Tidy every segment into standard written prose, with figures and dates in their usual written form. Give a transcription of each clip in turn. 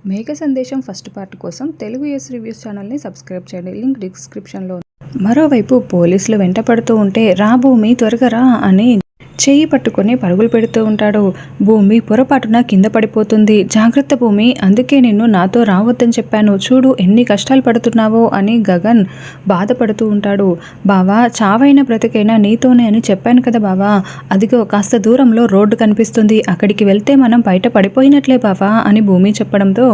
మేఘ సందేశం first part కోసం Telugu yes reviews ఛానల్ని సబ్స్క్రైబ్ చేయండి. లింక్ డిస్క్రిప్షన్లో. మరోవైపు పోలీసులు వెంట పడుతూ ఉంటే రా భూమి త్వరగా రా అని చెయ్యి పట్టుకొని పరుగులు పెడుతూ ఉంటాడు. భూమి పొరపాటున కింద పడిపోతుంది. జాగ్రత్త భూమి, అందుకే నిన్ను నాతో రావద్దని చెప్పాను, చూడు ఎన్ని కష్టాలు పడుతున్నావో అని గగన్ బాధపడుతూ ఉంటాడు. బావా, చావైన బ్రతికైనా నీతోనే అని చెప్పాను కదా బావా, అదిగో కాస్త దూరంలో రోడ్డు కనిపిస్తుంది, అక్కడికి వెళ్తే మనం బయట పడిపోయినట్లే బావా అని భూమి చెప్పడంతో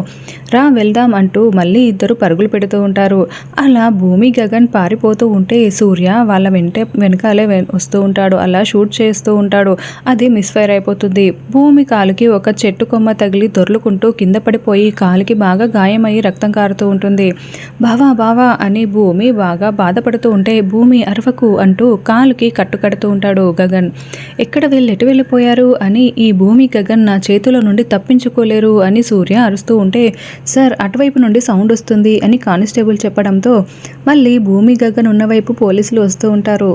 రా వెళ్దాం అంటూ మళ్ళీ ఇద్దరు పరుగులు పెడుతూ ఉంటారు. అలా భూమి గగన్ పారిపోతూ ఉంటే సూర్య వాళ్ళ వెనకాలే వస్తూ ఉంటాడు. అలా షూట్ చేస్తూ ఉంటాడు. అది మిస్ఫైర్ అయిపోతుంది. భూమి కాలుకి ఒక చెట్టు కొమ్మ తగిలి దొర్లుకుంటూ కింద పడిపోయి కాలుకి బాగా గాయమయ్యి రక్తం కారుతూ ఉంటుంది. బావా బావా అని భూమి బాగా బాధపడుతూ ఉంటే భూమి అరవకు అంటూ కాలుకి కట్టుకడుతూ ఉంటాడు గగన్. ఎక్కడ ఎటు వెళ్ళిపోయారు అని ఈ భూమి గగన్ నా చేతుల నుండి తప్పించుకోలేరు అని సూర్య అరుస్తూ ఉంటే సార్ అటువైపు నుండి సౌండ్ వస్తుంది అని కానిస్టేబుల్ చెప్పడంతో మళ్ళీ భూమి గగన్ ఉన్నవైపు పోలీసులు వస్తూ ఉంటారు.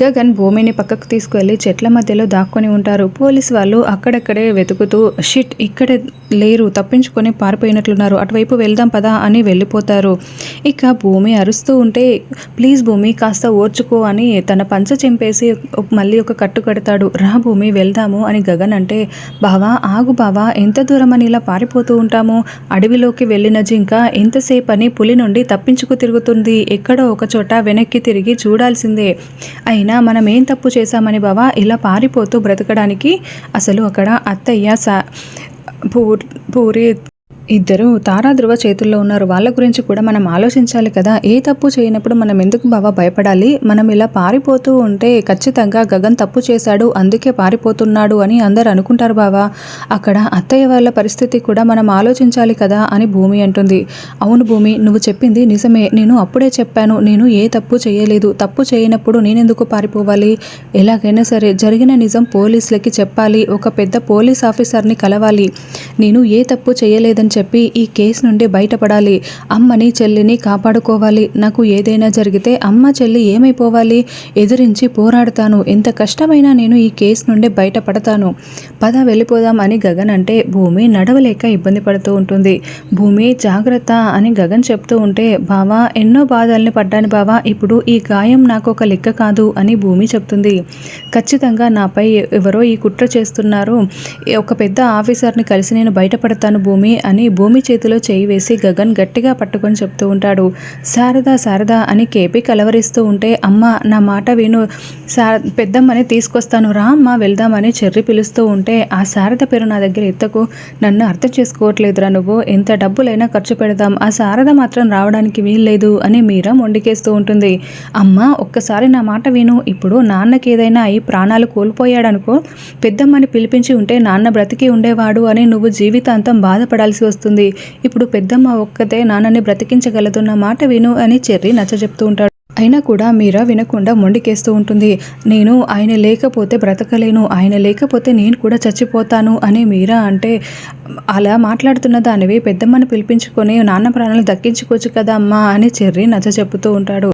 గగన్ భూమిని పక్కకు తీసుకువెళ్ళి చెట్ల మధ్యలో దాక్కొని ఉంటారు. పోలీసు వాళ్ళు అక్కడక్కడే వెతుకుతూ షిట్ ఇక్కడే లేరు, తప్పించుకొని పారిపోయినట్లున్నారు, అటువైపు వెళ్దాం పదా అని వెళ్ళిపోతారు. ఇక భూమి అరుస్తూ ఉంటే ప్లీజ్ భూమి కాస్త ఓర్చుకో అని తన పంచ చింపేసి మళ్ళీ ఒక కట్టు కడతాడు. రా భూమి వెళ్దాము అని గగన్ అంటే బావా ఆగు బావా, ఎంత దూరం అని ఇలా పారిపోతూ ఉంటాము, అడవిలోకి వెళ్ళిన జింక ఎంతసేపు అని పులి నుండి తప్పించుకు తిరుగుతుంది, ఎక్కడో ఒక చోట వెనక్కి తిరిగి చూడాల్సిందే, అయినా మనం ఏం తప్పు చేశామని బావా ఇలా పారిపోతూ బ్రతకడానికి, అసలు అక్కడ అత్తయ్య పూరి ఇద్దరు తారాధ్రువ చేతుల్లో ఉన్నారు, వాళ్ళ గురించి కూడా మనం ఆలోచించాలి కదా, ఏ తప్పు చేయనప్పుడు మనం ఎందుకు బావా భయపడాలి, మనం ఇలా పారిపోతూ ఉంటే ఖచ్చితంగా గగన్ తప్పు చేశాడు అందుకే పారిపోతున్నాడు అని అందరు అనుకుంటారు బావా, అక్కడ అత్తయ్య వాళ్ళ పరిస్థితి కూడా మనం ఆలోచించాలి కదా అని భూమి అంటుంది. అవును భూమి, నువ్వు చెప్పింది నిజమే, నేను అప్పుడే చెప్పాను నేను ఏ తప్పు చేయలేదు, తప్పు చేయనప్పుడు నేనెందుకు పారిపోవాలి, ఎలాగైనా సరే జరిగిన నిజం పోలీసులకి చెప్పాలి, ఒక పెద్ద పోలీస్ ఆఫీసర్ని కలవాలి, నేను ఏ తప్పు చేయలేదని చెప్పి ఈ కేసు నుండి బయటపడాలి, అమ్మని చెల్లిని కాపాడుకోవాలి, నాకు ఏదైనా జరిగితే అమ్మ చెల్లి ఏమైపోవాలి, ఎదిరించి పోరాడతాను, ఎంత కష్టమైనా నేను ఈ కేసు నుండి బయటపడతాను, పద వెళ్ళిపోదాం అని గగన్ అంటే భూమి నడవలేక ఇబ్బంది పడుతూ ఉంటుంది. భూమి జాగ్రత్త అని గగన్ చెప్తూ ఉంటే బావా ఎన్నో బాధల్ని పడ్డాను బావా, ఇప్పుడు ఈ గాయం నాకు ఒక లెక్క కాదు అని భూమి చెప్తుంది. ఖచ్చితంగా నాపై ఎవరో ఈ కుట్ర చేస్తున్నారు, ఒక పెద్ద ఆఫీసర్ని కలిసి నేను బయటపడతాను భూమి అని భూమి చేతిలో చేయి వేసి గగన్ గట్టిగా పట్టుకొని చెప్తూ ఉంటాడు. శారదా శారదా అని కేపీ కలవరిస్తూ ఉంటే అమ్మ నా మాట విను, పెద్దమ్మని తీసుకొస్తాను రా అమ్మ వెళ్దామని చెర్రి పిలుస్తూ ఉంటే ఆ శారద పేరు నా దగ్గర ఎత్తకు, నన్ను అర్థం చేసుకోవట్లేదురా నువ్వు, ఎంత డబ్బులైనా ఖర్చు పెడదాం, ఆ శారద మాత్రం రావడానికి వీల్లేదు అని మీరా మొండికేస్తూ ఉంటుంది. అమ్మ ఒక్కసారి నా మాట విను, ఇప్పుడు నాన్నకి ఏదైనా అయి ప్రాణాలు కోల్పోయాడనుకో, పెద్దమ్మని పిలిపించి ఉంటే నాన్న బ్రతికి ఉండేవాడు అని నువ్వు జీవితాంతం బాధపడాల్సి వస్తుంది, ఇప్పుడు పెద్దమ్మ ఒక్కతే నాన్నని బ్రతికించగలదున్న మాట విను అని చెర్రి నచ్చజెప్తూ ఉంటాడు. అయినా కూడా మీరా వినకుండా మొండికేస్తూ ఉంటుంది. నేను ఆయన లేకపోతే బ్రతకలేను, ఆయన లేకపోతే నేను కూడా చచ్చిపోతాను అని మీరా అంటే అలా మాట్లాడుతున్న దానివి పెద్దమ్మని పిలిపించుకొని నాన్న ప్రాణాలు దక్కించుకోవచ్చు కదా అమ్మా అని చెర్రి నచ్చజెప్పుతూ ఉంటాడు.